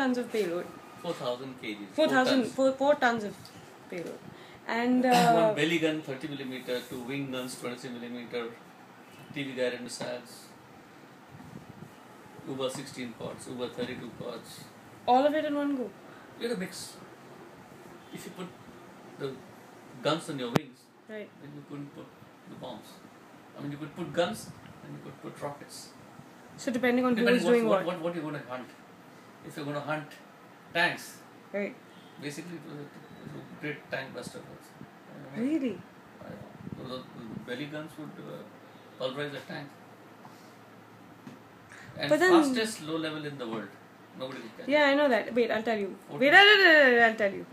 tons of payload. 4,000 kgs. 4 tons of payload. And one belly gun 30mm, 2 wing guns 23mm, TV guided missiles, Uber 16 pods, Uber 32 pods. all of it in one go. You have a mix. If you put the guns on your wings, Right. then you couldn't put the bombs. I mean, you could put guns and you could put rockets. So depending on Depending who's doing what you're going to hunt. If you're going to hunt tanks, Right. basically it was a great tank buster. Really? The belly guns would pulverize a tank. And But then- fastest low level in the world. Nobody can catch it. Yeah, I know that. Wait, I'll tell you. Okay. Wait, I'll tell you.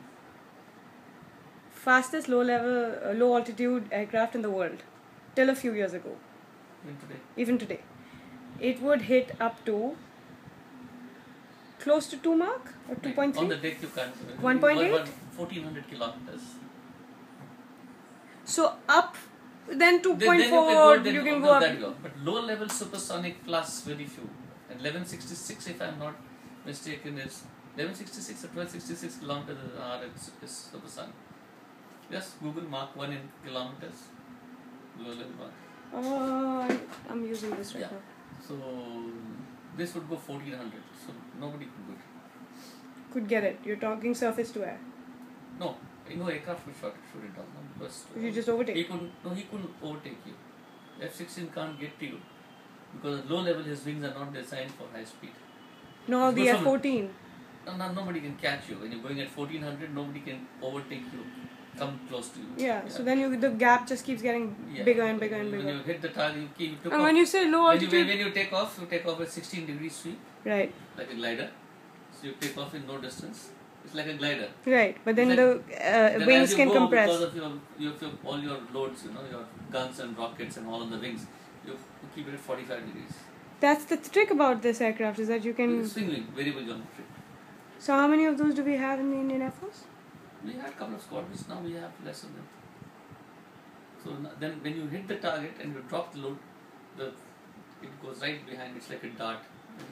Fastest low altitude aircraft in the world, till a few years ago, even today, it would hit up to close to 2 Mach or 2.3. On the deck you can't. 1.8? 1400 kilometers. So up, then 2.4 then you can no, go up. that go. But low level supersonic class very few. And 1166, if I'm not mistaken, is 1166 or 1266 kilometers an hour is supersonic. Just Google Mach 1 in kilometers. Low level one. I'm using this right Yeah. now. So this would go 1400. So nobody could do it. Could get it. You're talking surface to air. No, aircraft would shoot it down. No, because You just overtake. he couldn't overtake you. F-16 can't get to you because at low level his wings are not designed for high speed. No, It's the good for- F-14. Nobody can catch you. When you're going at 1400, nobody can overtake you, come close to you. Yeah, so then the gap just keeps getting Yeah. bigger and bigger and When bigger. you hit the target, you took And off. when you say low when altitude, you take off at 16 degrees sweep, right, like a glider. So you take off in no distance. It's like a glider. right, but then Then- the Then wings as you can go, compress. because of all your loads, your guns and rockets and all on the wings, you keep it at 45 degrees. That's the trick about this aircraft is that you can. Swing wing, variable geometry. So how many of those do we have in the Indian Air Force? We had a couple of squadrons, now we have less of them. So then when you hit the target and you drop the load, it goes right behind, it's like a dart.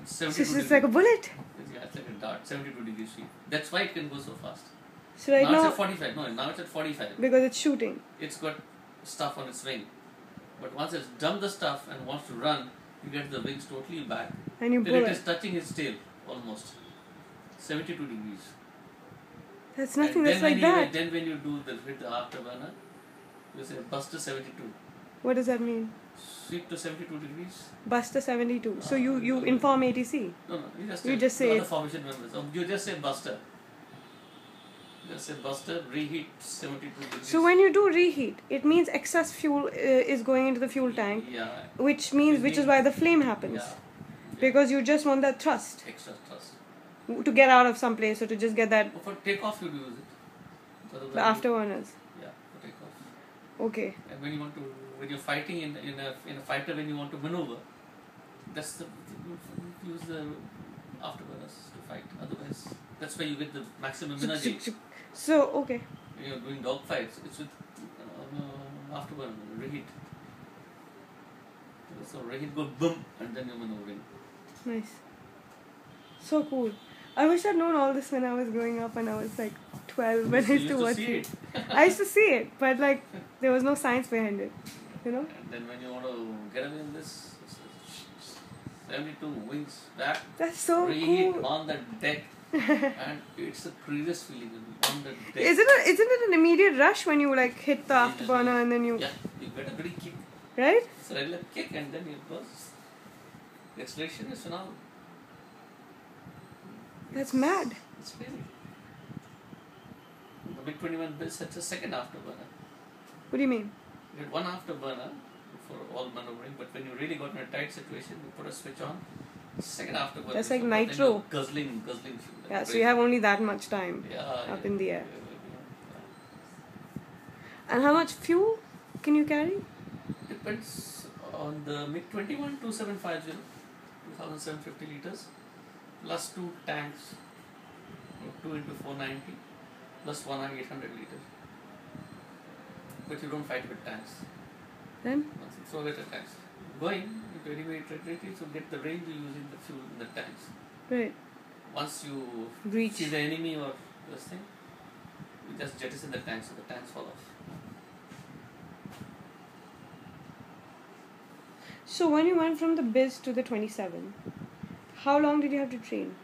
It's So 72 it's like a bullet. Yeah, it's like a dart, 72 degrees sweep. That's why it can go so fast. So right now it's now, at 45, now it's at 45. because it's shooting. It's got stuff on its wing. But once it's dumped the stuff and wants to run, you get the wings totally back. And you Till pull it it. is touching its tail, almost. 72 degrees. That's nothing. And That's then like when that. Then when you hit the afterburner, you say Buster 72. What does that mean? Sweep to 72 degrees. Buster 72. So you inform ATC. No, You just say other it. formation members. You just say Buster. Just say Buster, reheat 72 degrees. So when you do reheat, it means excess fuel is going into the fuel tank, Yeah. which is why the flame happens. Yeah. Because you just want that thrust Extra thrust. to get out of some place or to just get that For takeoff, you use it. Otherwise the afterburners. Yeah, for takeoff. Okay. And when you're fighting in a fighter, when you want to maneuver, you use the afterburners to fight. Otherwise, that's where you get the maximum energy. So okay. When you're doing dog fights, it's with afterburner, reheat. So reheat go boom, and then you're maneuvering. Nice. So cool. I wish I'd known all this when I was growing up and I was like 12 when I used to watch see it. I used to see it, but like there was no science behind it. You know? And then when you want to get away in this, 72 wings back, That's so reheat cool. on the deck, and it's the craziest feeling on the deck. Isn't it an immediate rush when you like hit the afterburner and then you Yeah, you get a very kick. right? It's a regular kick, and then it goes. The acceleration is phenomenal. That's mad. It's crazy. The MiG-21 build sets a second afterburner. What do you mean? You get one afterburner for all maneuvering, but when you really got in a tight situation, you put a switch on. Second afterburner. That's is like so then nitro. you're guzzling fuel. like Yeah, so crazy. you have only that much time up in the air. And how much fuel can you carry? Depends on the MiG-21 2750, 2750 liters, plus 2 tanks, 2 into 490, plus 1 and 800 liters. But you don't fight with tanks. Then? So with the tanks. Going into anyway, so get the range you're using the fuel in the tanks. Right. once you Breach. see the enemy or this thing, you just jettison the tank so the tanks fall off. So when you went from the Biz to the 27, how long did you have to train?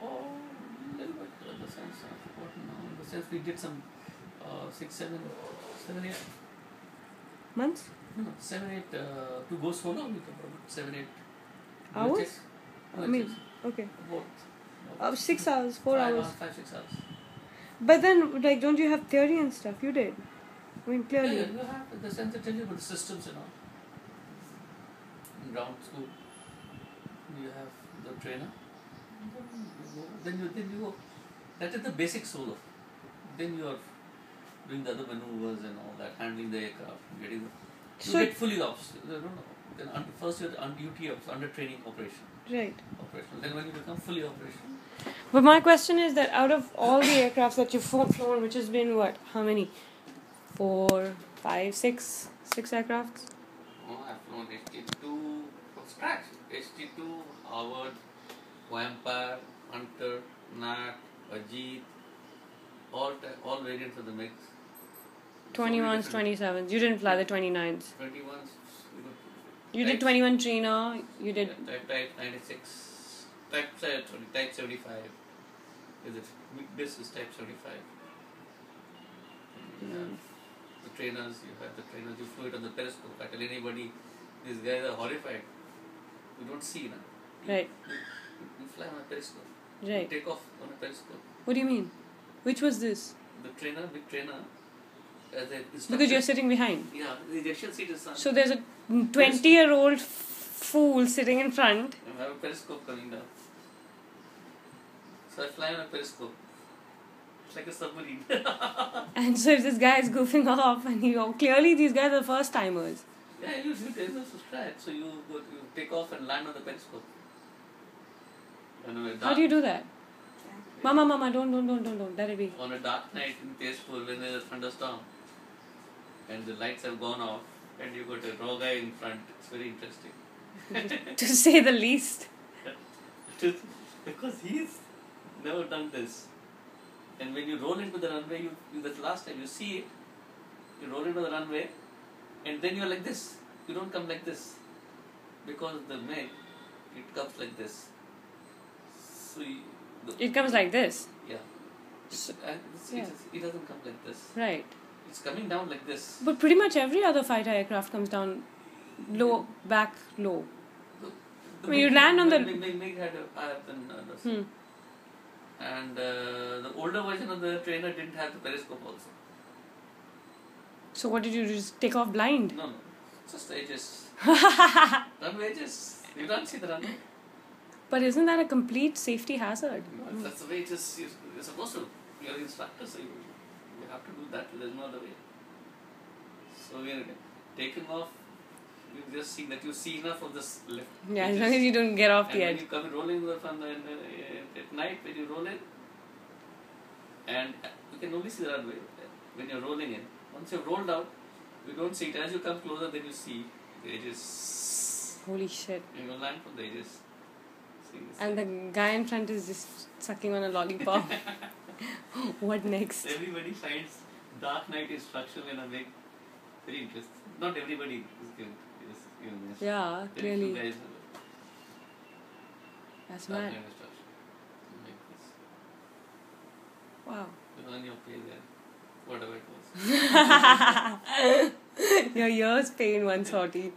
Oh, a little bit in the sense I've forgotten now. In the sense we did some 6, 7, 8 Months? no, 7, 8 to go solo. We took about 7, 8 Hours? glitches. I mean, okay. About 6 hours, 4 hours. 5, 6 hours. But then, like, don't you have theory and stuff? You did. I mean, clearly. Yeah, you have in the sense they tell you about the systems and all. In ground school, you have the trainer. Then you go. That is the basic solo. Then you are doing the other maneuvers and all that, handling the aircraft, getting the. You get fully ops. Then first you're on duty ops, under training operation. Right. Operational. Then when you become fully operational. But my question is that out of all the aircrafts that you've flown, which has been what? How many? 4, 5, 6 aircrafts? Oh, I've flown HT2 from scratch. HT2, Howard, Vampire, Hunter, Nat, Ajit, all variants of the mix. 21s, 27s. You didn't fly the 29s. 21s. You did 21 trainer. You did. Type 96. Type 75. Is it? This is type 75. The trainers, you flew it on the periscope. I tell anybody, these guys are horrified. You don't see, na? Right. You fly on a periscope. Right. You take off on a periscope. What do you mean? Which was this? The big trainer, as a instructor. Because you're sitting behind. Yeah, the ejection seat is on. So there's a 20-year-old fool sitting in front. I have a periscope coming down. So I fly on a periscope. It's like a submarine. And so if this guy is goofing off, and clearly these guys are first timers. Yeah, you train them from scratch. So you take off and land on the periscope. How do you do that? Mama, don't. Let it be. On a dark night in Tezpur when there's a thunderstorm and the lights have gone off and you got a raw guy in front, it's very interesting. To say the least. Because he's never done this. And when you roll into the runway, that's the last time you see it, you roll into the runway and then you're like this. You don't come like this. Because the Meg, it comes like this. So it comes like this. Yeah. It doesn't come like this. Right. It's coming down like this. But pretty much every other fighter aircraft comes down low, back low. When you land on the... Meg had a higher than And the older version of the trainer didn't have the periscope also. So what did you do? Just take off blind? No. Just the edges. Runway edges. You don't see the runway. But isn't that a complete safety hazard? No, that's the way it is. You're supposed to. You're an instructor, so you have to do that. There's no other way. So we're taking off. You just see that you see enough of this lift. Yeah, as long as you don't get off the edge. When you come rolling at night, when you roll in, and you can only see the runway when you're rolling in. Once you've rolled out, you don't see it. As you come closer, then you see the edges. Holy shit. You will land from the edges. And the guy in front is just sucking on a lollipop. What next? Everybody finds dark night instruction in a way very interesting. Not everybody is given this. Yeah, clearly. Guys that's dark mad. night instruction. Like this. Wow. You earn your pay there. Whatever it was. Your ears pay in 140.